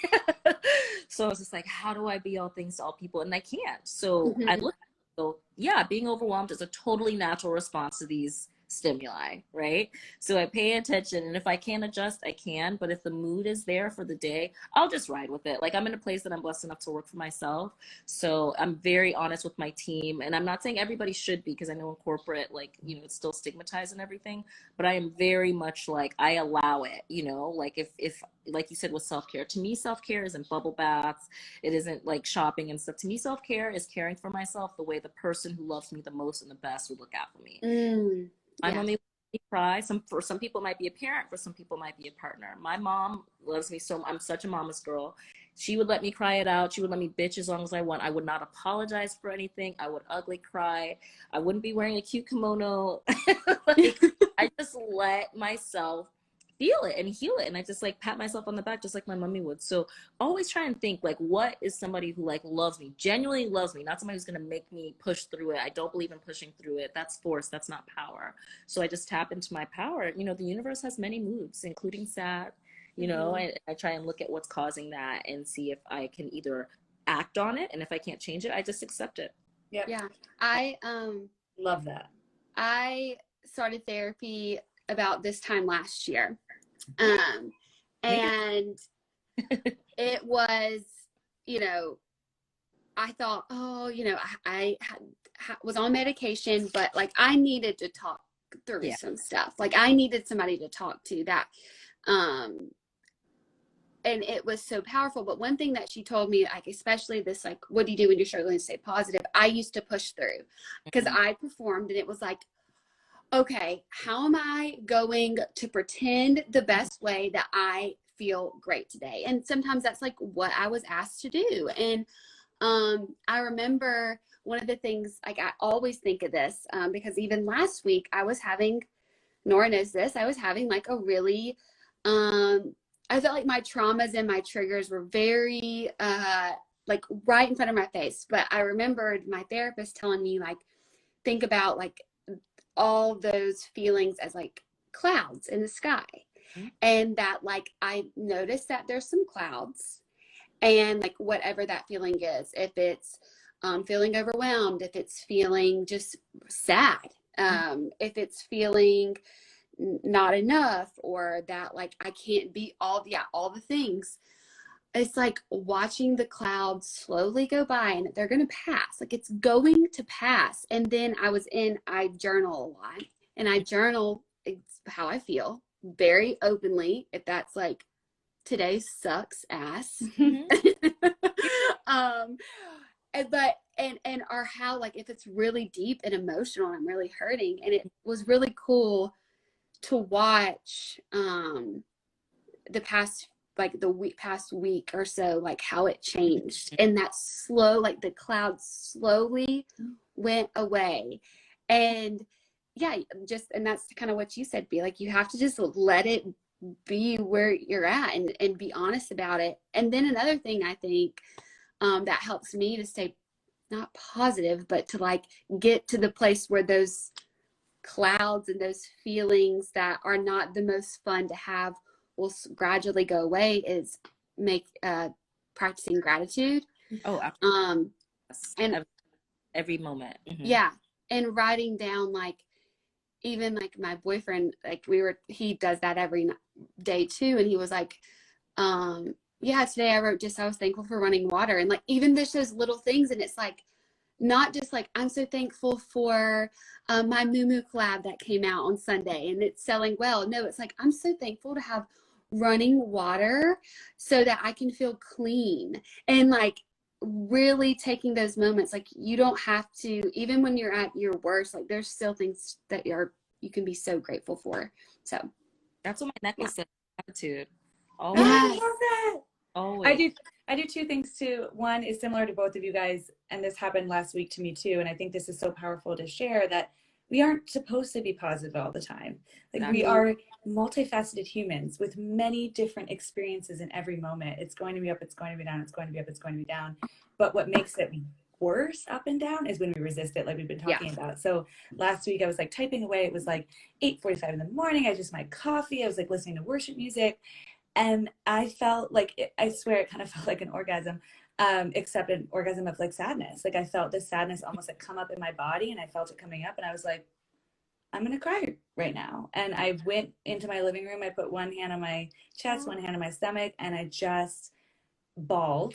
So I was just like, how do I be all things to all people? And I can't. So I look, yeah, being overwhelmed is a totally natural response to these stimuli, right? So I pay attention, and if I can adjust, I can. But if the mood is there for the day, I'll just ride with it. Like, I'm in a place that I'm blessed enough to work for myself, so I'm very honest with my team. And I'm not saying everybody should be, because I know in corporate, like, you know, it's still stigmatized and everything, but I am very much like, I allow it, you know. Like, if like you said with self-care, to me self-care isn't bubble baths, it isn't like shopping and stuff. To me, self-care is caring for myself the way the person who loves me the most and the best would look out for me. My Yeah. mommy let me cry. For some people might be a parent, for some people might be a partner. My mom loves me so. I'm such a mama's girl. She would let me cry it out. She would let me bitch as long as I want. I would not apologize for anything. I would ugly cry. I wouldn't be wearing a cute kimono. Like, I just let myself feel it and heal it, and I just like pat myself on the back just like my mommy would. So always try and think, like, what is somebody who like loves me, genuinely loves me, not somebody who's going to make me push through it. I don't believe in pushing through it. That's force. That's not power. So I just tap into my power. You know, the universe has many moods, including sad, you know. I try and look at what's causing that and see if I can either act on it, and if I can't change it, I just accept it. Yeah. I Love that. I started therapy about this time last year. And it was, you know, I thought, oh, you know, I was on medication, but like I needed to talk through some stuff. Like I needed somebody to talk to that. And it was so powerful. But one thing that she told me, like, especially this, like, what do you do when you're struggling to stay positive? I used to push through because I performed, and it was like, okay, how am I going to pretend the best way that I feel great today? And sometimes that's like what I was asked to do. And I remember one of the things, like I always think of this, because even last week I was having, Nora knows this, I was having like a really, I felt like my traumas and my triggers were very, like right in front of my face. But I remembered my therapist telling me, like, think about like all those feelings as like clouds in the sky. And that like I noticed that there's some clouds, and like whatever that feeling is, if it's feeling overwhelmed, if it's feeling just sad, if it's feeling not enough, or that like I can't be all the things, it's like watching the clouds slowly go by, and they're going to pass. Like it's going to pass. And then I journal a lot, and I journal how I feel very openly. If that's like, today sucks ass. Or how, like, if it's really deep and emotional and I'm really hurting. And it was really cool to watch the past week or so, like how it changed, and that slow, like the clouds slowly went away. And yeah, and that's kind of what you said, be like, you have to just let it be where you're at, and be honest about it. And then another thing I think that helps me to stay not positive, but to like get to the place where those clouds and those feelings that are not the most fun to have will gradually go away, is practicing gratitude. Oh, absolutely. And every moment. Yeah. And writing down, like, even like my boyfriend, like he does that every day too. And he was like, yeah, today I wrote I was thankful for running water. And like, even there's those little things, and it's like, not just like, I'm so thankful for my Moo collab that came out on Sunday and it's selling well. No, it's like, I'm so thankful to have running water so that I can feel clean. And like really taking those moments, like you don't have to, even when you're at your worst, like there's still things that you can be so grateful for. So that's what my necklace says, gratitude. Always. I love that. Always. I do two things too. One is similar to both of you guys, and this happened last week to me too. And I think this is so powerful to share, that we aren't supposed to be positive all the time. Like we are multifaceted humans with many different experiences in every moment. It's going to be up, it's going to be down, it's going to be up, it's going to be down. But what makes it worse up and down is when we resist it, like we've been talking about. So last week I was like typing away. It was like 8:45 in the morning. I just had my coffee. I was like listening to worship music. And I felt like, I swear it kind of felt like an orgasm. except an orgasm of like sadness. Like I felt this sadness almost like come up in my body, and I felt it coming up, and I was like, I'm going to cry right now. And I went into my living room. I put one hand on my chest, one hand on my stomach, and I just bawled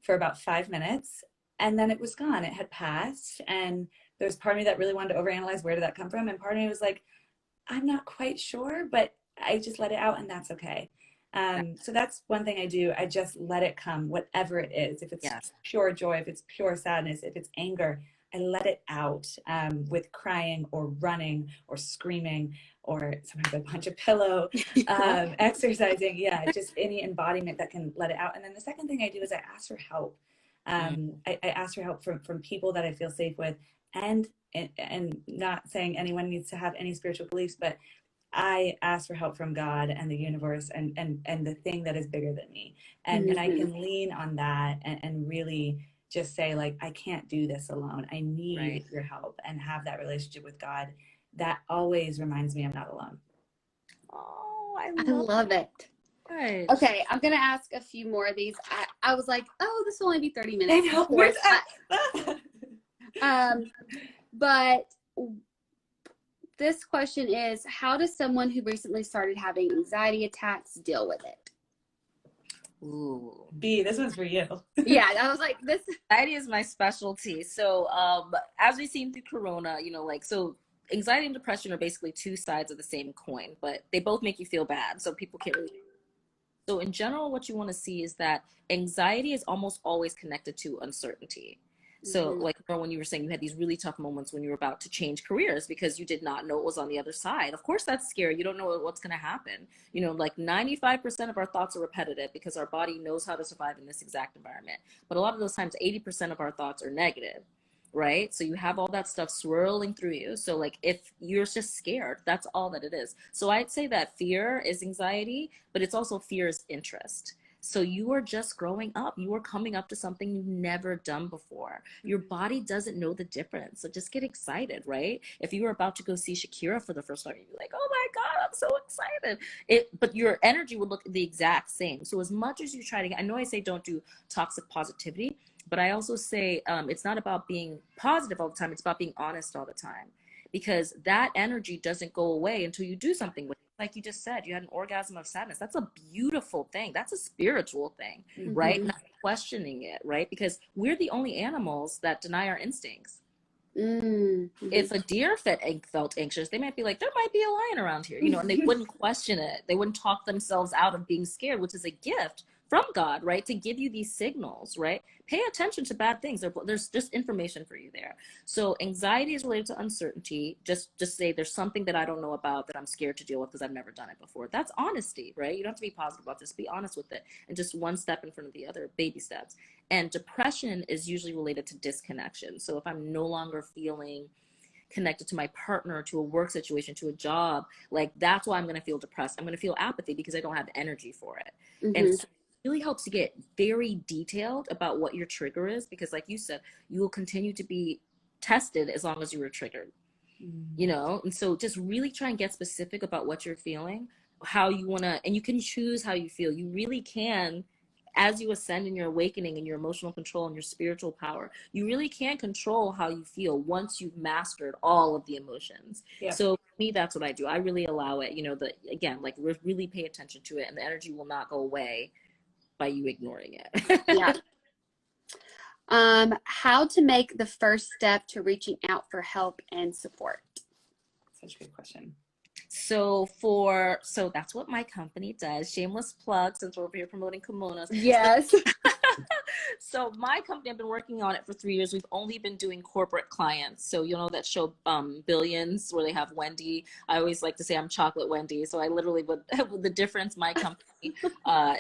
for about 5 minutes. And then it was gone. It had passed. And there's part of me that really wanted to overanalyze, where did that come from? And part of me was like, I'm not quite sure, but I just let it out, and that's okay. So that's one thing I do. I just let it come, whatever it is. If it's pure joy, if it's pure sadness, if it's anger, I let it out with crying or running or screaming, or sometimes I punch a pillow, exercising. Yeah, just any embodiment that can let it out. And then the second thing I do is I ask for help. I ask for help from people that I feel safe with, and not saying anyone needs to have any spiritual beliefs, but I ask for help from God and the universe and the thing that is bigger than me. And I can lean on that and really just say, like, I can't do this alone. I need your help, and have that relationship with God. That always reminds me I'm not alone. Oh, I love it. Right. Okay, I'm going to ask a few more of these. I was like, oh, this will only be 30 minutes. I know. Where's that? But this question is, how does someone who recently started having anxiety attacks deal with it? Ooh. B, this one's for you. Yeah, I was like, this anxiety is my specialty. So as we've seen through Corona, so anxiety and depression are basically two sides of the same coin, but they both make you feel bad. So people can't really. So in general, what you want to see is that anxiety is almost always connected to uncertainty. So like when you were saying you had these really tough moments when you were about to change careers because you did not know what was on the other side. Of course, that's scary. You don't know what's going to happen. Like 95% of our thoughts are repetitive because our body knows how to survive in this exact environment. But a lot of those times, 80% of our thoughts are negative, right? So you have all that stuff swirling through you. So like if you're just scared, that's all that it is. So I'd say that fear is anxiety, but it's also fear is interest. So you are just growing up. You are coming up to something you've never done before. Your body doesn't know the difference. So just get excited, right? If you were about to go see Shakira for the first time, you'd be like, oh my God, I'm so excited. But your energy would look the exact same. So as much as you try to, I know I say don't do toxic positivity, but I also say it's not about being positive all the time. It's about being honest all the time. Because that energy doesn't go away until you do something with it. Like you just said, you had an orgasm of sadness. That's a beautiful thing. That's a spiritual thing, right? Not questioning it, right? Because we're the only animals that deny our instincts. If a deer felt anxious, they might be like, there might be a lion around here, and they wouldn't question it. They wouldn't talk themselves out of being scared, which is a gift from God, right? To give you these signals, right? Pay attention to bad things. There's just information for you there. So anxiety is related to uncertainty. Just say there's something that I don't know about that I'm scared to deal with because I've never done it before. That's honesty, right? You don't have to be positive about this. Be honest with it. And just one step in front of the other, baby steps. And depression is usually related to disconnection. So if I'm no longer feeling connected to my partner, to a work situation, to a job, like that's why I'm going to feel depressed. I'm going to feel apathy because I don't have energy for it. And so really helps to get very detailed about what your trigger is, because like you said, you will continue to be tested as long as you were triggered, and so just really try and get specific about what you're feeling, how you want to, and you can choose how you feel. You really can, as you ascend in your awakening and your emotional control and your spiritual power, you really can control how you feel once you've mastered all of the emotions. So for me, that's what I do. I really allow it, again, like really pay attention to it, and the energy will not go away by you ignoring it. How to make the first step to reaching out for help and support? Such a good question. So that's what my company does. Shameless plug, since we're over here promoting kimonos. Yes. So my company, I've been working on it for 3 years. We've only been doing corporate clients. So that show Billions, where they have Wendy. I always like to say I'm Chocolate Wendy. So I literally would the difference. My company,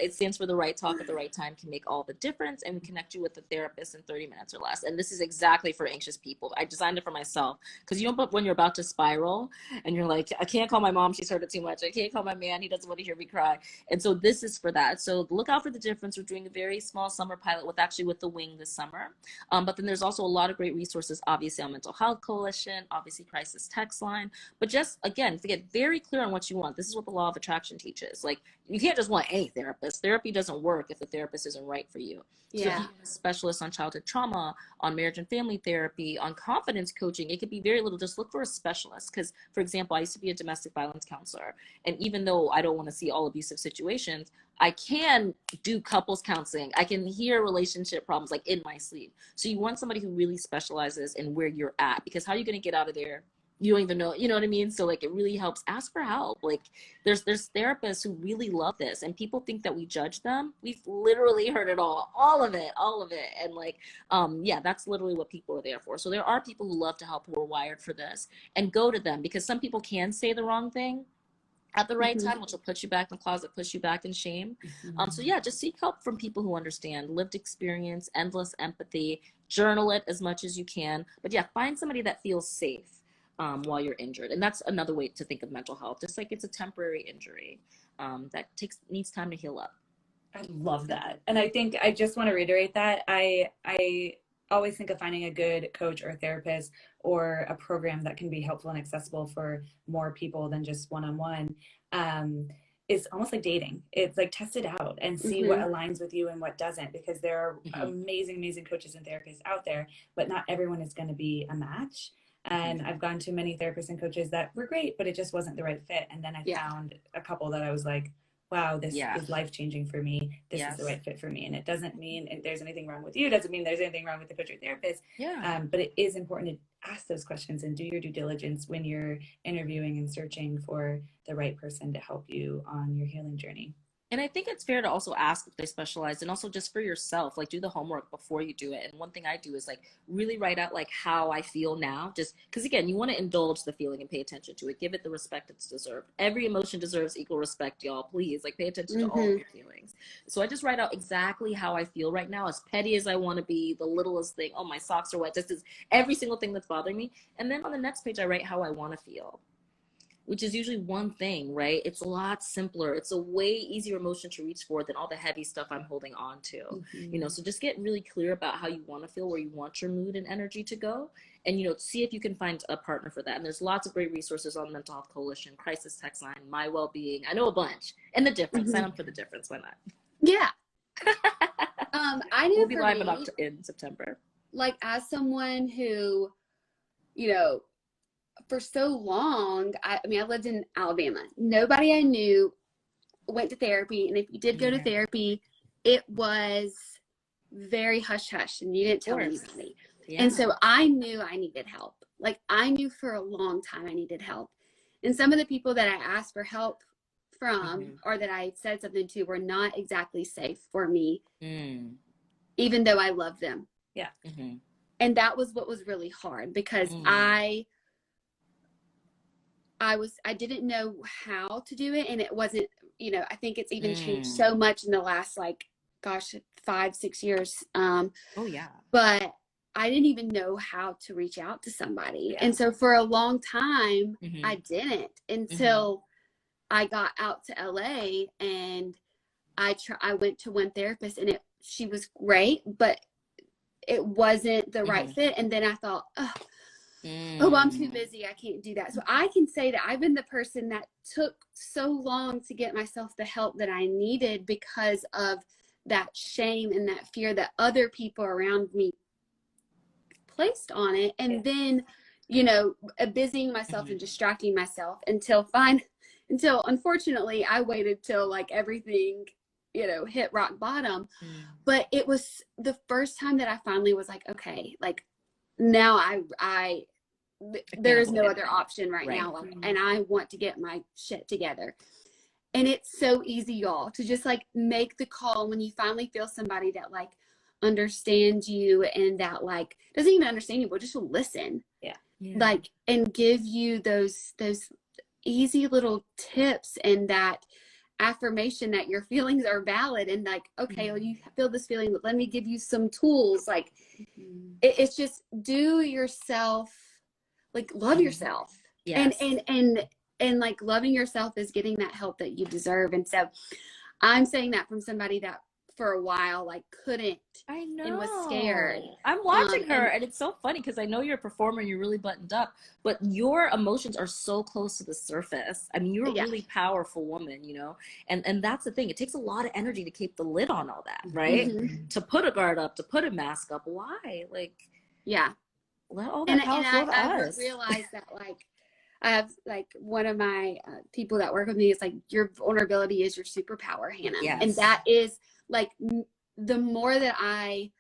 it stands for the right talk at the right time, can make all the difference, and we connect you with a therapist in 30 minutes or less. And this is exactly for anxious people. I designed it for myself because when you're about to spiral and you're like, I can't call my mom, she's heard it too much. I can't call my man, he doesn't want to hear me cry. And so this is for that. So look out for the difference. We're doing a very small summer pilot with the Wing this summer. But then there's also a lot of great resources, obviously on Mental Health Coalition, obviously Crisis Text Line. But just, again, to get very clear on what you want, this is what the law of attraction teaches. Like, you can't just well, any therapist. Therapy doesn't work if the therapist isn't right for you. So if Yeah. you're a specialist on childhood trauma, on marriage and family therapy, on confidence coaching, it could be very little. Just look for a specialist. Because, for example, I used to be a domestic violence counselor. And even though I don't want to see all abusive situations, I can do couples counseling. I can hear relationship problems like in my sleep. So you want somebody who really specializes in where you're at, because how are you going to get out of there? You don't even know, you know what I mean? So like, it really helps. Ask for help. Like there's therapists who really love this, and people think that we judge them. We've literally heard it all of it. And like, yeah, that's literally what people are there for. So there are people who love to help, who are wired for this, and go to them, because some people can say the wrong thing at the right time, which will put you back in the closet, push you back in shame. So yeah, just seek help from people who understand lived experience, endless empathy, journal it as much as you can. But yeah, find somebody that feels safe while you're injured. And that's another way to think of mental health, just like it's a temporary injury that needs time to heal up. I love that. And I think I just want to reiterate that I always think of finding a good coach or therapist or a program that can be helpful and accessible for more people than just one-on-one. Is almost like dating. It's like test it out and see what aligns with you and what doesn't, because there are amazing coaches and therapists out there, but not everyone is going to be a match. And I've gone to many therapists and coaches that were great, but it just wasn't the right fit. And then I found a couple that I was like, wow, this is life-changing for me. This is the right fit for me. And it doesn't mean if there's anything wrong with you. It doesn't mean there's anything wrong with the coach or therapist. But it is important to ask those questions and do your due diligence when you're interviewing and searching for the right person to help you on your healing journey. And I think it's fair to also ask if they specialize, and also just for yourself, like do the homework before you do it. And one thing I do is like really write out like how I feel now, just because again, you want to indulge the feeling and pay attention to it. Give it the respect it's deserved. Every emotion deserves equal respect, y'all. Please, like pay attention to all of your feelings. So I just write out exactly how I feel right now, as petty as I want to be, the littlest thing. Oh, my socks are wet. This is every single thing that's bothering me. And then on the next page, I write how I want to feel, which is usually one thing, right? It's a lot simpler. It's a way easier emotion to reach for than all the heavy stuff I'm holding on to. You know, so just get really clear about how you want to feel, where you want your mood and energy to go, and, you know, see if you can find a partner for that. And there's lots of great resources on Mental Health Coalition, Crisis Text Line, My Wellbeing. I know a bunch. And The Difference. Sign up for The Difference. Why not? Yeah. I knew we'll be live in September. Like, as someone who, you know, for so long, I mean, I lived in Alabama. Nobody I knew went to therapy. And if you did go to therapy, it was very hush-hush and you didn't tell anybody. And so I knew I needed help. Like, I knew for a long time I needed help. And some of the people that I asked for help from or that I said something to were not exactly safe for me, even though I loved them. And that was what was really hard, because I didn't know how to do it. And it wasn't, you know, I think it's even changed so much in the last, like, gosh, 5-6 years. But I didn't even know how to reach out to somebody. And so for a long time, I didn't, until I got out to LA, and I went to one therapist, and she was great, but it wasn't the right fit. And then I thought, oh, I'm too busy, I can't do that. So I can say that I've been the person that took so long to get myself the help that I needed, because of that shame and that fear that other people around me placed on it. And then, you know, busying myself and distracting myself until unfortunately I waited till like everything, you know, hit rock bottom. But it was the first time that I finally was like, okay, like, now there is no other option right now, like, and I want to get my shit together. And it's so easy, y'all, to just like make the call when you finally feel somebody that like understands you, and that like doesn't even understand you, but just will listen, like, and give you those easy little tips and that affirmation that your feelings are valid, and like, okay, well, you feel this feeling, but let me give you some tools. Like, it's just do yourself, like, love yourself. And like, loving yourself is getting that help that you deserve. And so I'm saying that from somebody that for a while, like couldn't I know. and was scared. I'm watching her, and it's so funny because I know you're a performer and you're really buttoned up, but your emotions are so close to the surface. I mean, you're a really powerful woman, you know, and that's the thing. It takes a lot of energy to keep the lid on all that, right? Mm-hmm. To put a guard up, to put a mask up. Why? Like, let all that power flow to us. I realized that, like, I have, like, one of my people that work with me is like, your vulnerability is your superpower, Hannah. Yes. And that is, like, the more that I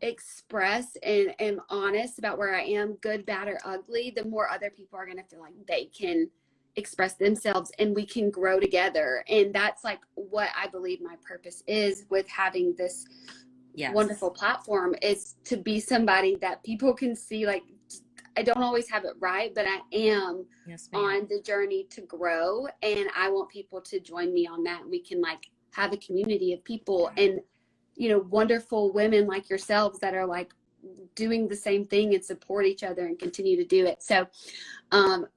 express and am honest about where I am, good, bad, or ugly, the more other people are going to feel like they can express themselves and we can grow together. And that's, like, what I believe my purpose is with having this wonderful platform, is to be somebody that people can see. Like, I don't always have it right, but I am on the journey to grow, and I want people to join me on that. We can, like, have a community of people and, you know, wonderful women like yourselves that are, like, doing the same thing and support each other and continue to do it. So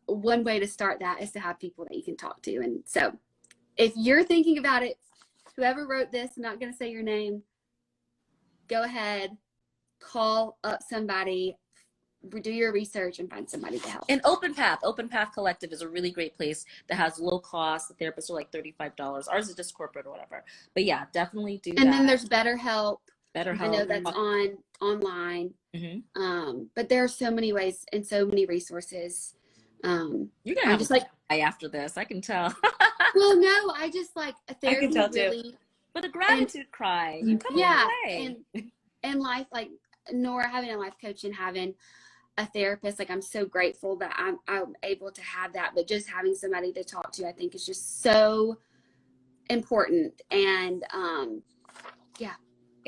one way to start that is to have people that you can talk to. And so if you're thinking about it, whoever wrote this, I'm not going to say your name, go ahead, call up somebody, do your research, and find somebody to help. And Open Path Collective is a really great place that has low cost. The therapists are like $35. Ours is just corporate or whatever. But yeah, definitely do that. And then there's BetterHelp. BetterHelp. I know that's online. Mm-hmm. But there are so many ways and so many resources. You're gonna have just, like, after this, I can tell. Well, no, I just, like, a therapy, I can tell really, too. But a gratitude cry. You come away. And life, like Nora, having a life coach and having a therapist, like, I'm so grateful that I'm able to have that. But just having somebody to talk to, I think, is just so important. And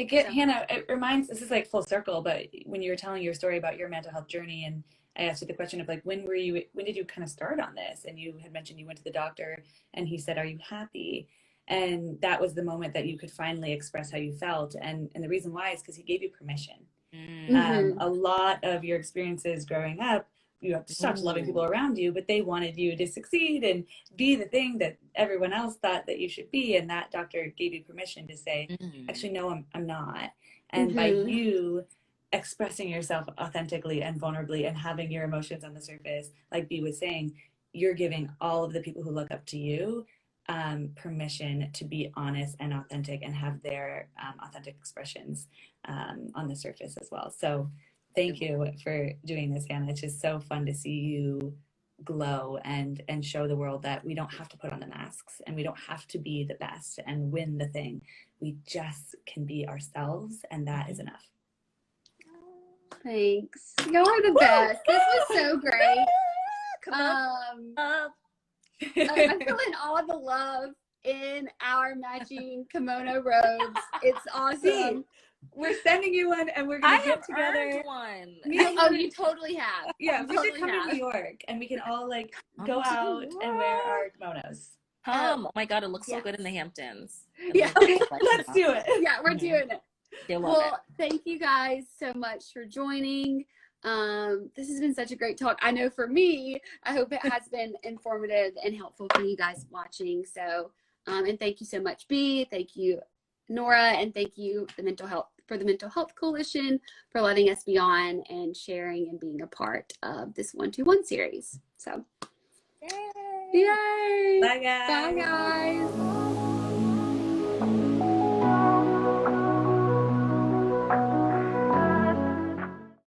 Hannah, it reminds, this is like full circle, but when you were telling your story about your mental health journey, and I asked you the question of, like, when did you kind of start on this? And you had mentioned you went to the doctor and he said, "Are you happy?" And that was the moment that you could finally express how you felt. And the reason why is because he gave you permission. Mm-hmm. A lot of your experiences growing up, you have such loving people around you, but they wanted you to succeed and be the thing that everyone else thought that you should be. And that doctor gave you permission to say, actually, no, I'm not. And by you expressing yourself authentically and vulnerably and having your emotions on the surface, like Bea was saying, you're giving all of the people who look up to you permission to be honest and authentic and have their authentic expressions on the surface as well. So thank you for doing this, Hannah. It's just so fun to see you glow and show the world that we don't have to put on the masks and we don't have to be the best and win the thing. We just can be ourselves, and that is enough. Thanks. Y'all are the best. This was so great. I'm feeling all the love in our matching kimono robes. It's awesome. We're sending you one, and we're gonna get together. One. You totally have. Yeah, we should come to New York, and we can all, like, go out and wear our kimonos. Oh my God, it looks so good in the Hamptons. Yeah, let's do it. Yeah, we're doing it. Well, thank you guys so much for joining. This has been such a great talk. I know for me, I hope it has been informative and helpful for you guys watching. So, and thank you so much, Bea. Thank you, Nora, and thank you, the Mental Health Coalition, for letting us be on and sharing and being a part of this 1-2-1 series. So, yay! Bye, guys. Bye, guys.